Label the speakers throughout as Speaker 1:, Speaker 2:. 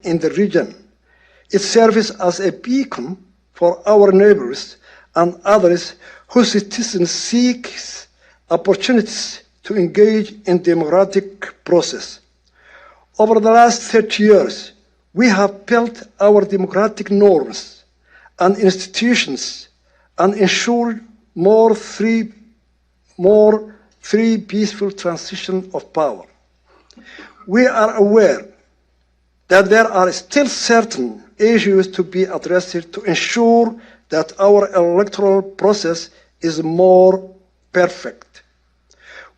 Speaker 1: in the region. It serves as a beacon for our neighbors and others whose citizens seek opportunities to engage in democratic process. Over the last 30 years, we have built our democratic norms and institutions and ensured more free peaceful transition of power. We are aware that there are still certain issues to be addressed to ensure that our electoral process is more perfect.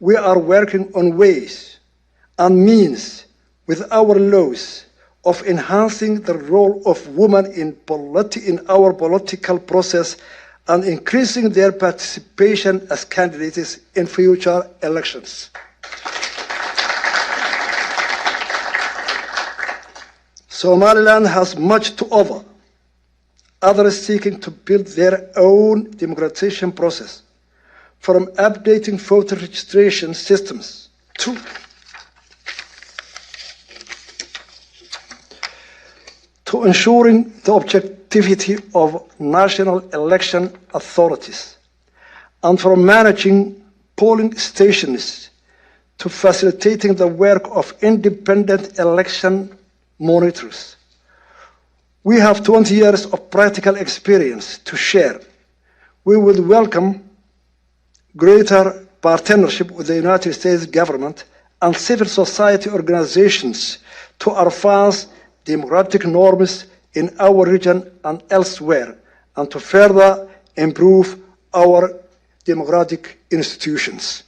Speaker 1: We are working on ways and means with our laws of enhancing the role of women in our political process and increasing their participation as candidates in future elections. Somaliland has much to offer others seeking to build their own democratization process, from updating voter registration systems to ensuring the objectivity of national election authorities, and from managing polling stations to facilitating the work of independent election monitors. We have 20 years of practical experience to share. We would welcome greater partnership with the United States government and civil society organizations to advance democratic norms in our region and elsewhere, and to further improve our democratic institutions.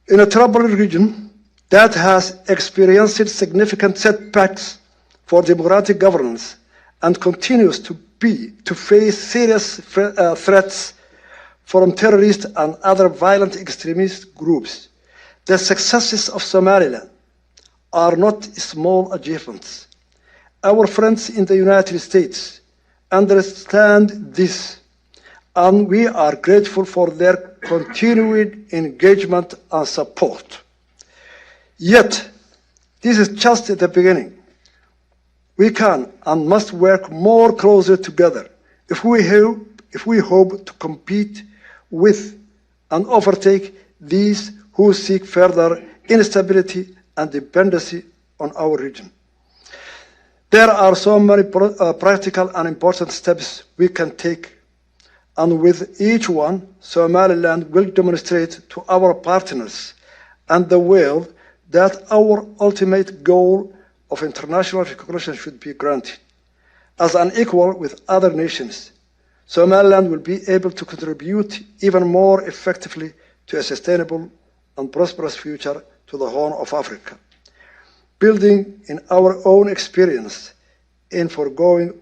Speaker 1: In a troubled region that has experienced significant setbacks for democratic governance and continues to face serious threats from terrorist and other violent extremist groups, the successes of Somaliland are not small achievements. Our friends in the United States understand this, and we are grateful for their continued engagement and support. Yet, this is just the beginning. We can and must work more closely together if we hope to compete with and overtake these who seek further instability and dependency on our region. There are so many practical and important steps we can take, and with each one, Somaliland will demonstrate to our partners and the world that our ultimate goal of international recognition should be granted. As an equal with other nations, Somaliland will be able to contribute even more effectively to a sustainable and prosperous future to the Horn of Africa, building in our own experience in foregoing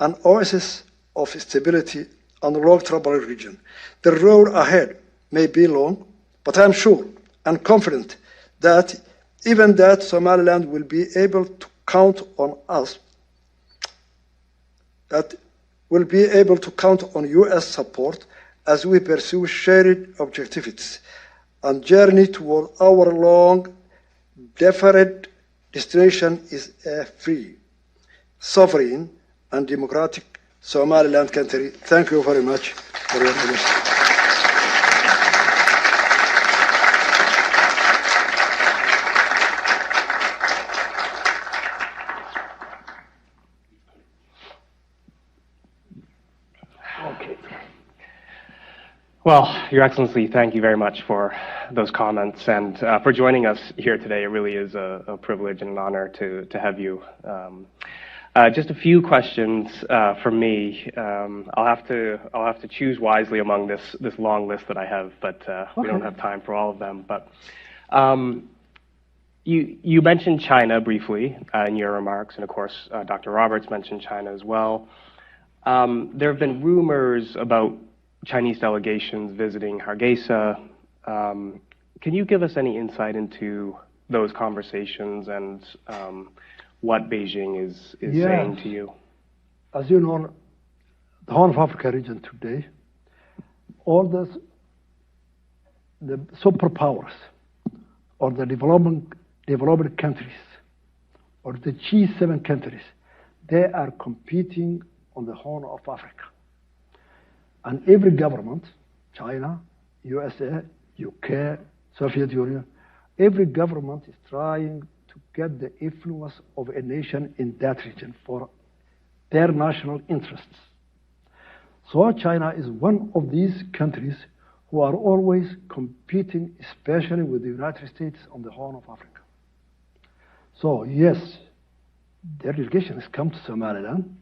Speaker 1: an oasis of stability and long troubled region. The road ahead may be long, but I'm sure and confident that even that Somaliland will be able to count on us, that will be able to count on US support as we pursue shared objectives and journey toward our long deferred destination is a free, sovereign, and democratic Somaliland country. Thank you very much for your attention.
Speaker 2: Well, Your Excellency, thank you very much for those comments and for joining us here today. It really is a privilege and an honor to have you. Just a few questions from me. I'll have to choose wisely among this long list that I have, but we don't have time for all of them. But you mentioned China briefly in your remarks, and of course, Dr. Roberts mentioned China as well. There have been rumors about Chinese delegations visiting Hargeisa. Can you give us any insight into those conversations and what Beijing is saying to you?
Speaker 3: As you know, the Horn of Africa region today, all the superpowers or the developing countries or the G7 countries, they are competing on the Horn of Africa. And every government, China, USA, UK, Soviet Union, every government is trying to get the influence of a nation in that region for their national interests. So China is one of these countries who are always competing, especially with the United States on the Horn of Africa. So yes, their delegations come to Somaliland,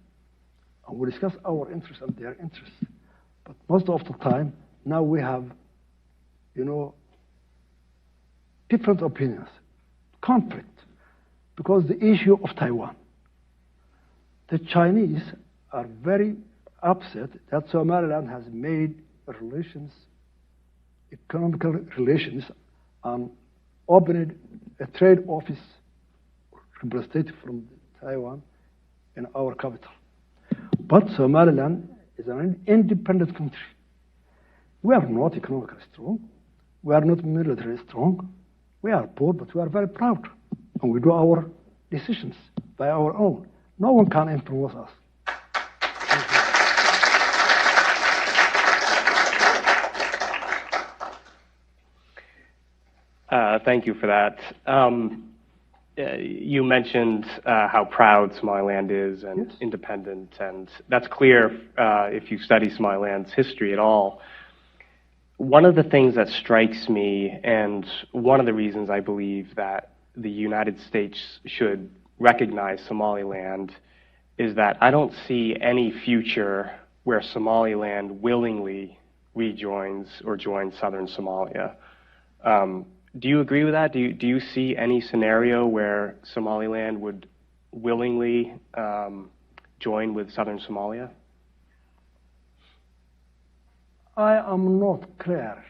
Speaker 3: and we discuss our interests and their interests. But most of the time, now we have, different opinions, conflict, because the issue of Taiwan. The Chinese are very upset that Somaliland has made relations, economical relations, and opened a trade office representative from Taiwan in our capital. But Somaliland is an independent country. We are not economically strong. We are not militarily strong. We are poor, but we are very proud. And we do our decisions by our own. No one can influence us.
Speaker 2: Thank you for that. You mentioned how proud Somaliland is and
Speaker 3: Yes.
Speaker 2: independent, and that's clear if you study Somaliland's history at all. One of the things that strikes me, and one of the reasons I believe that the United States should recognize Somaliland, is that I don't see any future where Somaliland willingly rejoins or joins southern Somalia. Do you agree with that? Do you see any scenario where Somaliland would willingly join with southern Somalia?
Speaker 3: I am not clear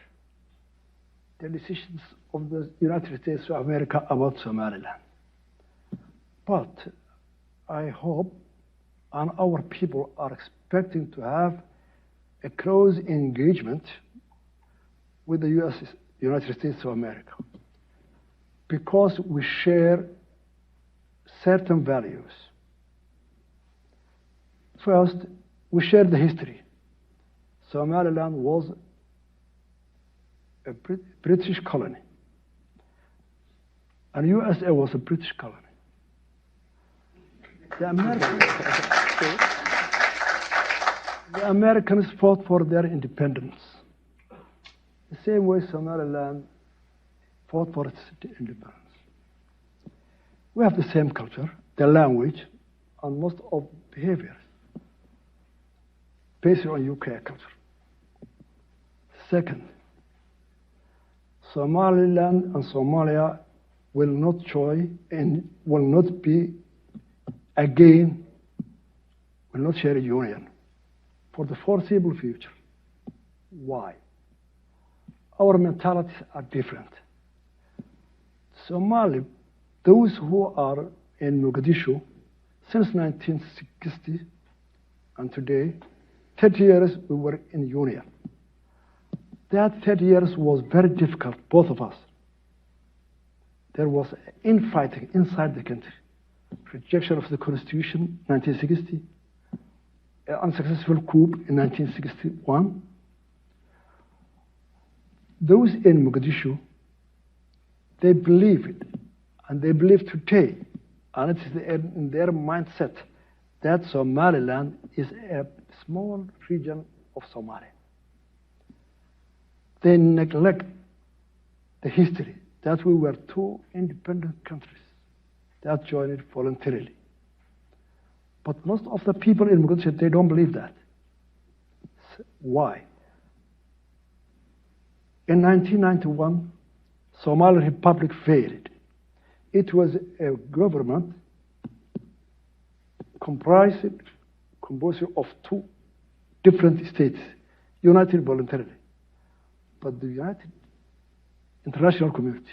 Speaker 3: the decisions of the United States of America about Somaliland. But I hope, and our people are expecting to have a close engagement with the United States of America, because we share certain values. First, we share the history. Somaliland was a British colony, and USA was a British colony. The Americans fought for their independence. The same way Somaliland fought for its independence. We have the same culture, the language, and most of behaviors based on UK culture. Second, Somaliland and Somalia will not join and will not be again, will not share a union for the foreseeable future. Why? Our mentalities are different. Somali, those who are in Mogadishu since 1960 and today, 30 years we were in union. That 30 years was very difficult, both of us. There was infighting inside the country. Rejection of the Constitution, 1960. An unsuccessful coup in 1961. Those in Mogadishu, they believe it, and they believe today, and it is in their mindset that Somaliland is a small region of Somalia. They neglect the history that we were two independent countries that joined voluntarily. But most of the people in Mogadishu, they don't believe that. Why? In 1991, Somali Republic failed. It was a government composed of two different states, united voluntarily. But the United International Community,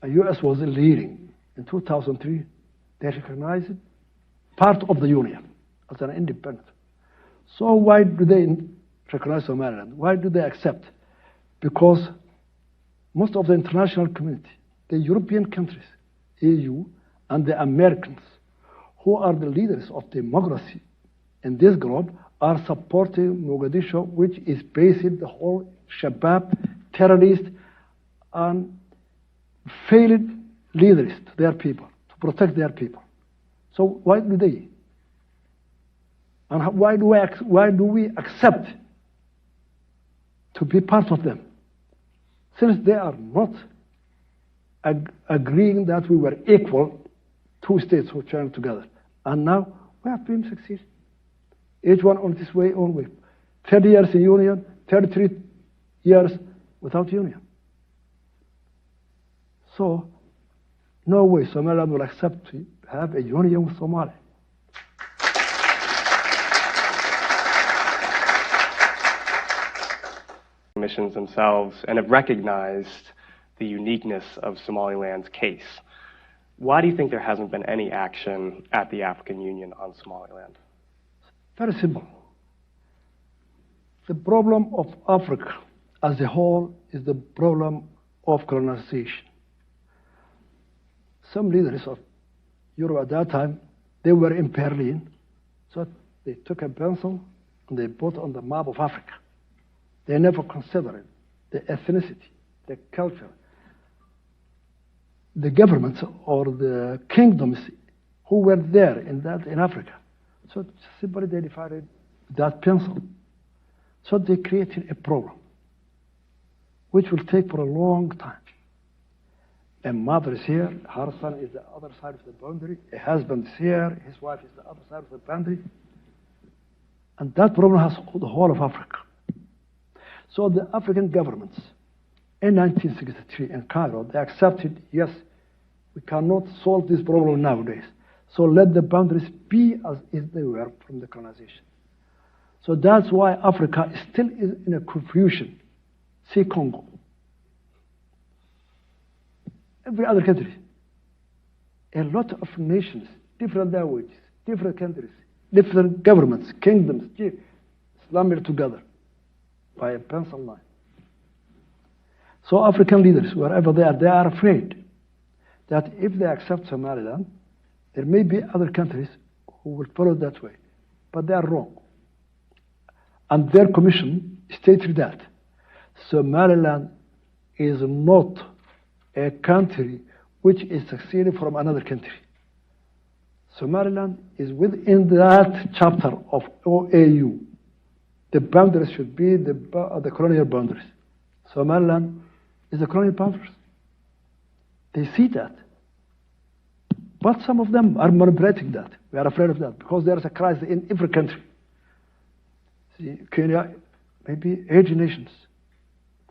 Speaker 3: the US was leading. In 2003, they recognized part of the Union as an independent. So why do they recognize Somaliland? Why do they accept? Because most of the international community, the European countries, EU, and the Americans, who are the leaders of democracy in this globe, are supporting Mogadishu, which is based the whole Shabab terrorist and failed leaders to their people, to protect their people. So why do they? And why do we accept to be part of them? Since they are not agreeing that we were equal, two states who joined together. And now we have been succeeding. Each one on this way, own way. 30 years in union, 33 years without union. So, no way Somaliland will accept to have a union with Somalia.
Speaker 2: Missions themselves and have recognized the uniqueness of Somaliland's case. Why do you think there hasn't been any action at the African Union on Somaliland?
Speaker 3: Very simple. The problem of Africa as a whole is the problem of colonization. Some leaders of Europe at that time, they were in Berlin, so they took a pencil and they put on the map of Africa. They never considered the ethnicity, the culture, the governments or the kingdoms who were there in Africa. So simply they divided that pencil. So they created a problem, which will take for a long time. A mother is here, her son is the other side of the boundary, a husband is here, his wife is the other side of the boundary. And that problem has the whole of Africa. So the African governments in 1963 in Cairo, they accepted, yes, we cannot solve this problem nowadays. So let the boundaries be as if they were from the colonization. So that's why Africa still is in a confusion. See Congo. Every other country. A lot of nations, different languages, different countries, different governments, kingdoms, slammed together by a pencil line. So African leaders, wherever they are afraid that if they accept Somaliland, there may be other countries who will follow that way. But they are wrong. And their commission stated that Somaliland is not a country which is succeeding from another country. Somaliland is within that chapter of OAU. The boundaries should be the colonial boundaries. Somaliland is the colonial boundaries. They see that. But some of them are manipulating that. We are afraid of that because there is a crisis in every country. See, Kenya, maybe 80 nations,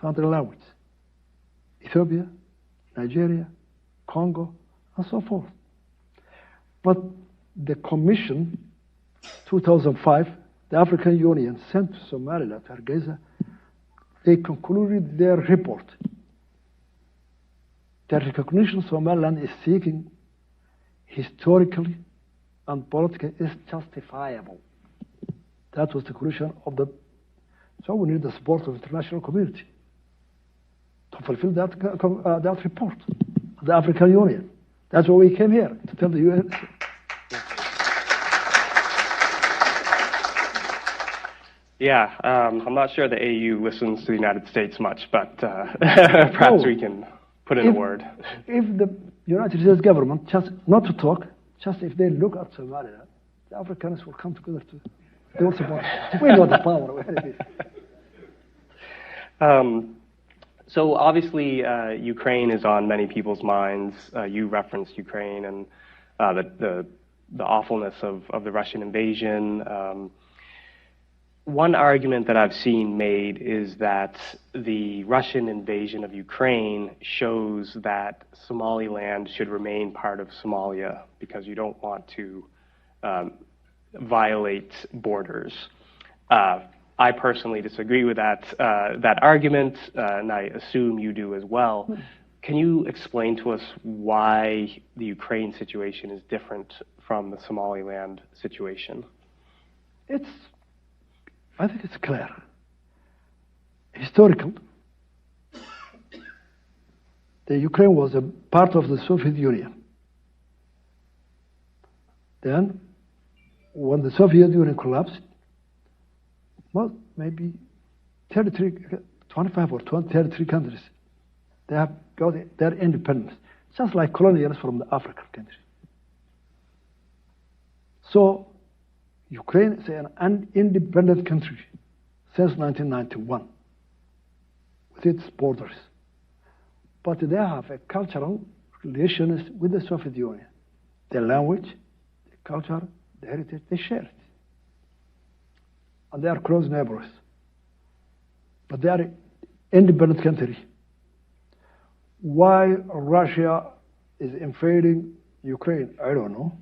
Speaker 3: 200 languages. Ethiopia, Nigeria, Congo, and so forth. But the Commission, 2005, the African Union sent to Somaliland, Hargeisa, they concluded their report. The recognition Somaliland is seeking historically and politically is justifiable. That was the conclusion of the. So we need the support of the international community to fulfill that report, the African Union. That's why we came here, to tell the UN.
Speaker 2: Yeah, I'm not sure the AU listens to the United States much, but perhaps we can put in a word.
Speaker 3: If the United States government, just not to talk, just if they look at Somalia, the Africans will come together to. They will support. We know the power where it is.
Speaker 2: So obviously, Ukraine is on many people's minds. You referenced Ukraine and the awfulness of the Russian invasion. One argument that I've seen made is that the Russian invasion of Ukraine shows that Somaliland should remain part of Somalia because you don't want to violate borders. I personally disagree with that argument, and I assume you do as well. Can you explain to us why the Ukraine situation is different from the Somaliland situation?
Speaker 3: I think it's clear. Historical. The Ukraine was a part of the Soviet Union. Then, when the Soviet Union collapsed, well, maybe 25 or 33 countries, they have got their independence, just like colonials from the African countries. So, Ukraine is an independent country since 1991 with its borders. But they have a cultural relations with the Soviet Union. The language, the culture, the heritage, they share it. And they are close neighbors. But they are an independent country. Why Russia is invading Ukraine, I don't know.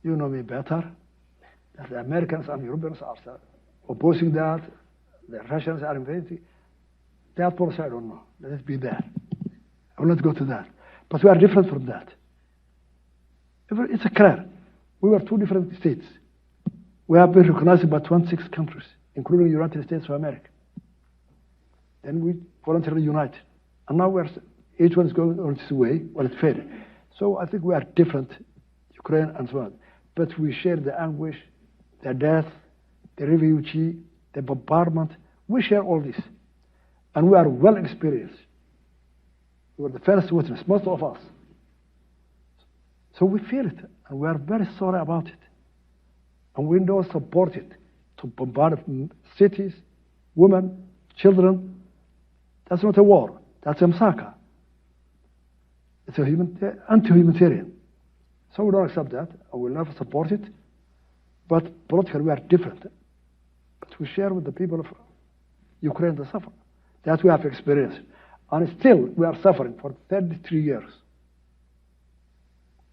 Speaker 3: You know me better. The Americans and Europeans are opposing that. The Russians are invading. That part I don't know. Let it be there. I will not go to that. But we are different from that. It's clear. We were two different states. We have been recognized by 26 countries, including the United States of America. Then we voluntarily united. And now each one is going on its way when it's fair. So I think we are different, Ukraine and so on. But we share the anguish, the death, the refugee, the bombardment. We share all this. And we are well experienced. We were the first witness, most of us. So we feel it, and we are very sorry about it. And we don't support it to bombard cities, women, children. That's not a war. That's a massacre. It's anti-humanitarian. So we don't accept that, and we'll never support it. But politically, we are different. But we share with the people of Ukraine the suffering that we have experienced. And still, we are suffering for 33 years.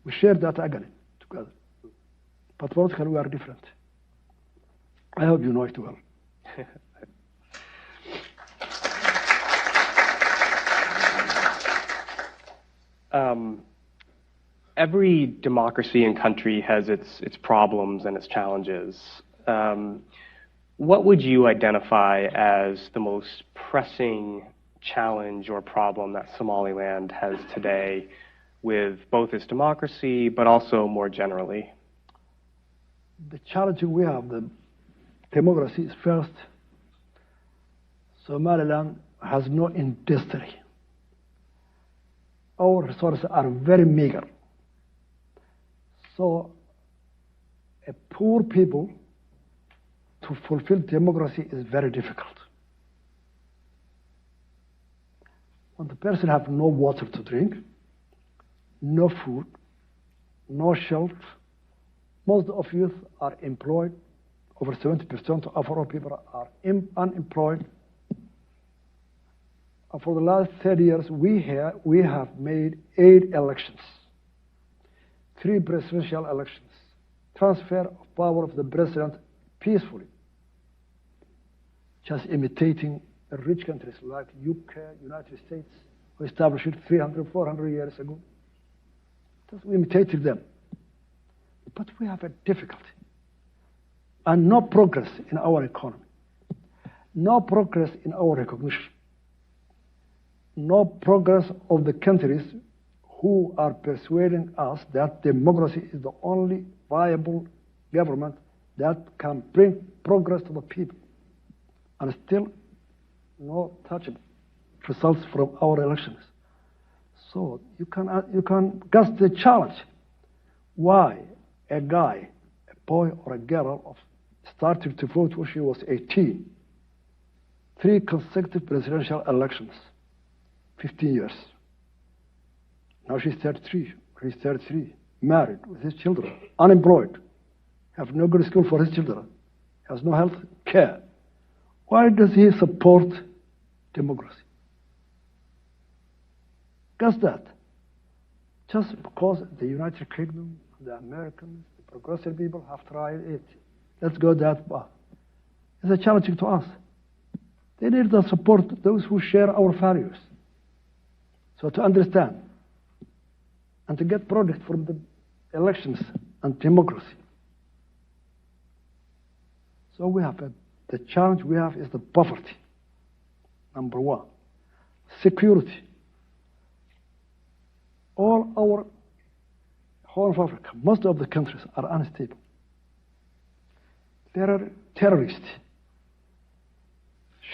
Speaker 3: We share that agony together. But politically, we are different. I hope you know it well.
Speaker 2: Every democracy and country has its problems and its challenges. What would you identify as the most pressing challenge or problem that Somaliland has today with both its democracy, but also more generally?
Speaker 3: The challenge we have, the democracy is first, Somaliland has no industry. Our resources are very meager. So, a poor people to fulfill democracy is very difficult. When the person has no water to drink, no food, no shelter, most of youth are employed. Over 70% of our people are unemployed. And for the last 30 years, we have made 8 elections, 3 presidential elections, transfer of power of the president peacefully, just imitating the rich countries like UK, United States, who established it 300, 400 years ago. Just we imitated them. But we have a difficulty. And no progress in our economy. No progress in our recognition. No progress of the countries who are persuading us that democracy is the only viable government that can bring progress to the people. And still, no touchable results from our elections. So you can guess the challenge. Why a guy, a boy or a girl, started to vote when she was 18? 3 consecutive presidential elections, 15 years. Now she's 33. He's 33, married with his children, unemployed, have no good school for his children, has no health care. Why does he support democracy? Guess that. Just because the United Kingdom, the Americans, the progressive people have tried it. Let's go that path. It's a challenge to us. They need to support those who share our values. So to understand and to get product from the elections and democracy. So we have the challenge we have is the poverty, number 1. Security. All our Horn of Africa, most of the countries are unstable. There are terrorists,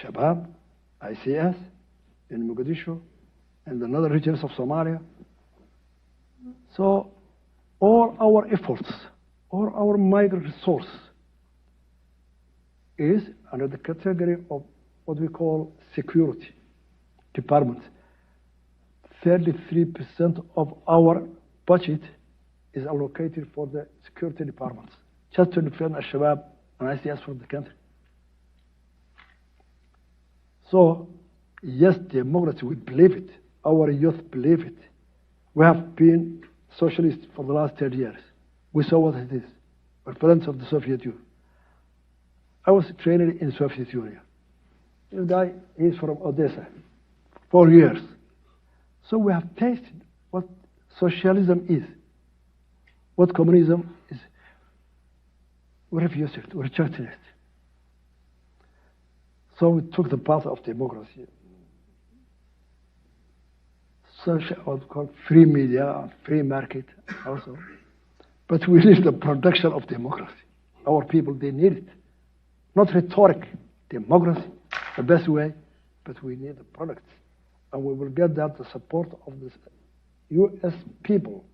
Speaker 3: Shabab, ICS, in Mogadishu, and the other regions of Somalia. So all our efforts, all our migrant resource is under the category of what we call security department. 33% of our budget is allocated for the security departments, just to defend Al-Shabaab and ICS from the country. So, yes, democracy, we believe it. Our youth believe it. We have been socialists for the last 30 years. We saw what it is. We're friends of the Soviet Union. I was trained in Soviet Union. This guy is from Odessa, 4 years. So we have tasted what socialism is, what communism is. We refused it, we rejected it. So we took the path of democracy. Social, what we call free media, free market also. But we need the production of democracy. Our people, they need it. Not rhetoric, democracy, the best way, but we need the products. And we will get that the support of the U.S. people,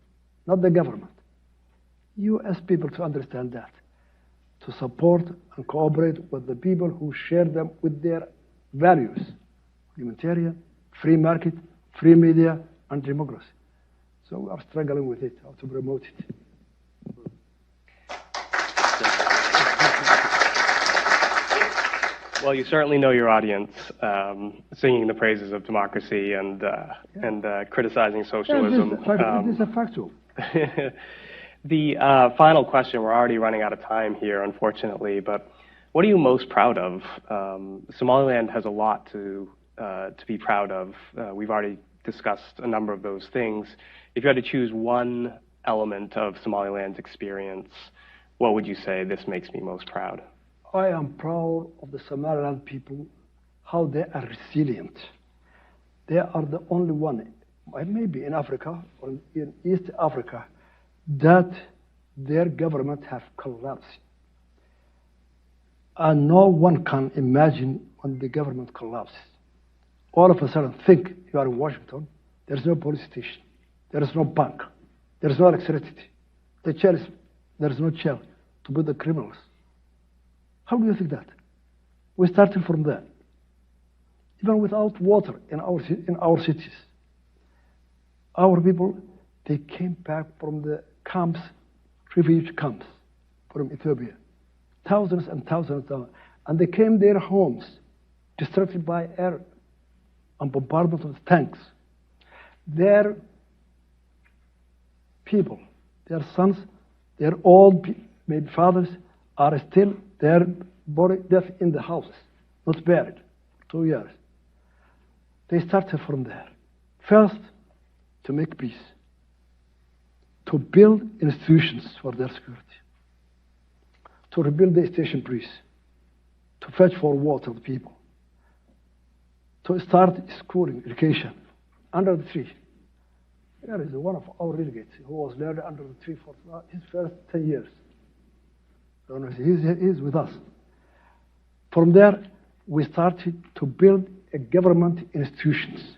Speaker 3: not the government. U.S. people to understand that, to support and cooperate with the people who share them with their values, humanitarian, free market, free media, and democracy. So we are struggling with it, how to promote it.
Speaker 2: Well, you certainly know your audience, singing the praises of democracy and criticizing socialism.
Speaker 3: Yeah, this is a factual.
Speaker 2: The final question, we're already running out of time here, unfortunately, but what are you most proud of? Somaliland has a lot to be proud of. We've already discussed a number of those things. If you had to choose one element of Somaliland's experience, what would you say, this makes me most proud?
Speaker 3: I am proud of the Somaliland people, how they are resilient. They are the only one, maybe in Africa or in East Africa, that their government have collapsed. And no one can imagine when the government collapses. All of a sudden, think you are in Washington, there's no police station, there is no bank, there is no electricity. The jail is, there is no jail to put the criminals. How do you think that? We started from there. Even without water in our cities. Our people, they came back from the camps, refugee camps from Ethiopia. Thousands and thousands of them. And they came their homes, destructed by air and bombardment of tanks. Their people, their sons, their old maybe fathers are still their body death in the houses, not buried, 2 years. They started from there. First, to make peace, to build institutions for their security, to rebuild the station police, to fetch for water the people, to start schooling, education, under the tree. There is one of our delegates who was there under the tree for his first 10 years. He's with us. From there, we started to build a government institutions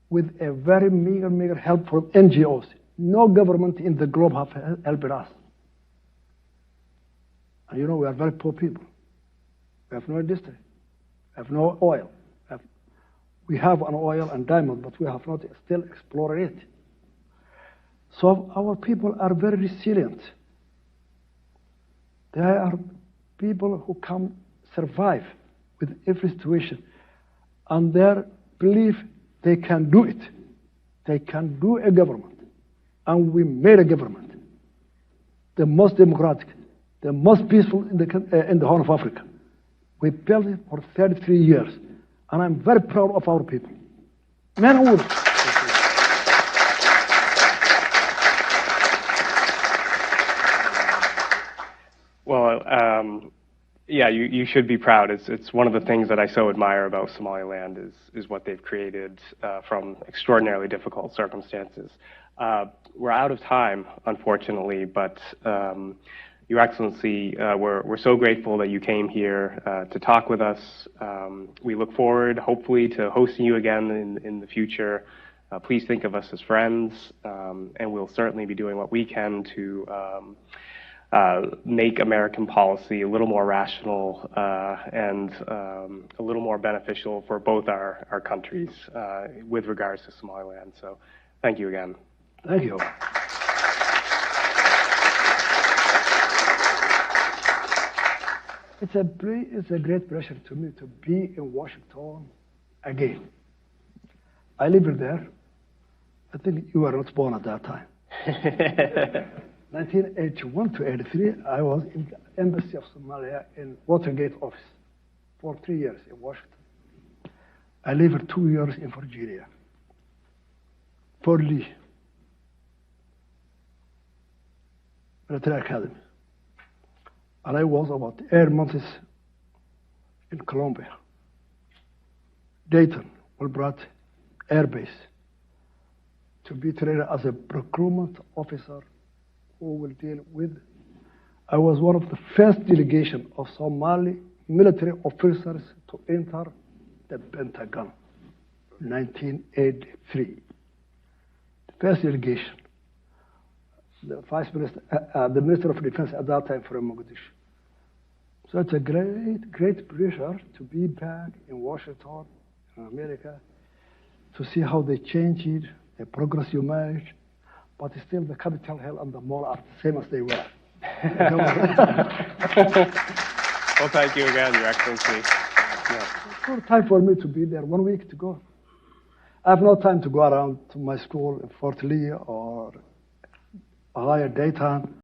Speaker 3: with a very meager help from NGOs. No government in the globe have helped us. And you know, we are very poor people. We have no industry. We have no oil. We have an oil and diamond, but we have not still explored it. So our people are very resilient. They are people who can survive with every situation. And their belief they can do it. They can do a government. And we made a government. The most democratic, the most peaceful in the Horn of Africa. We built it for 33 years. And I'm very proud of our people. Men and women.
Speaker 2: Well, yeah, you should be proud. It's one of the things that I so admire about Somaliland is what they've created from extraordinarily difficult circumstances. We're out of time, unfortunately, but Your Excellency, we're so grateful that you came here to talk with us. We look forward, hopefully, to hosting you again in the future. Please think of us as friends, and we'll certainly be doing what we can to make American policy a little more rational and a little more beneficial for both our countries with regards to Somaliland. So thank you again.
Speaker 3: Thank you. It's a great pleasure to me to be in Washington again. I lived there. I think you were not born at that time. 1981 to 83, I was in the Embassy of Somalia in Watergate office for 3 years in Washington. I lived 2 years in Virginia, Fort Lee, Military Academy. And I was about 8 months in Colombia, Dayton, Wilbraham Air Base, to be trained as a procurement officer who will deal with. I was one of the first delegation of Somali military officers to enter the Pentagon, 1983. The first delegation. The Vice Minister, the Minister of Defense at that time from Mogadishu. So it's a great pleasure to be back in Washington, in America, to see how they changed, the progress you made, but still the Capitol Hill and the mall are the same as they were.
Speaker 2: Well, thank you again, Your Excellency. Yeah.
Speaker 3: No time for me to be there, 1 week to go. I have no time to go around to my school in Fort Lee or a higher Dayton.